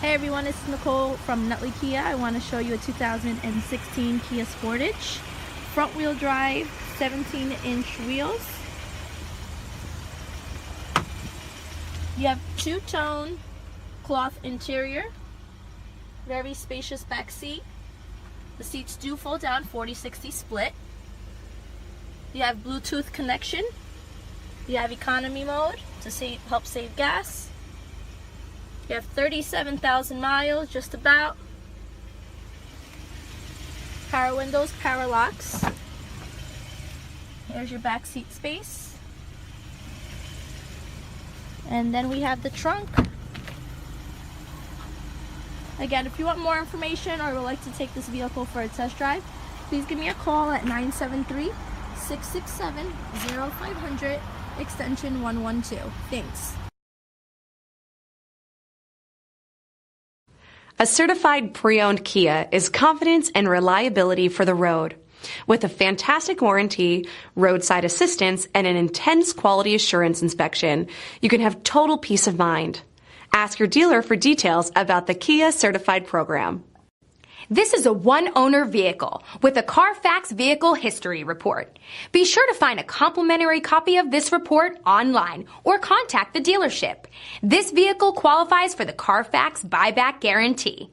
Hey everyone, it's Nicole from NUTLEY Kia. I want to show you a 2016 Kia Sportage. Front wheel drive, 17-inch wheels. You have two-tone cloth interior. Very spacious back seat. The seats do fold down, 40-60 split. You have Bluetooth connection. You have economy mode to help save gas. You have 37,000 miles, just about. Power windows, power locks. Here's your back seat space. And then we have the trunk. Again, if you want more information or would like to take this vehicle for a test drive, please give me a call at 973-667-0500, extension 112. Thanks. A certified pre-owned Kia is confidence and reliability for the road. With a fantastic warranty, roadside assistance, and an intense quality assurance inspection, you can have total peace of mind. Ask your dealer for details about the Kia Certified program. This is a one-owner vehicle with a Carfax Vehicle History Report. Be sure to find a complimentary copy of this report online or contact the dealership. This vehicle qualifies for the Carfax Buyback Guarantee.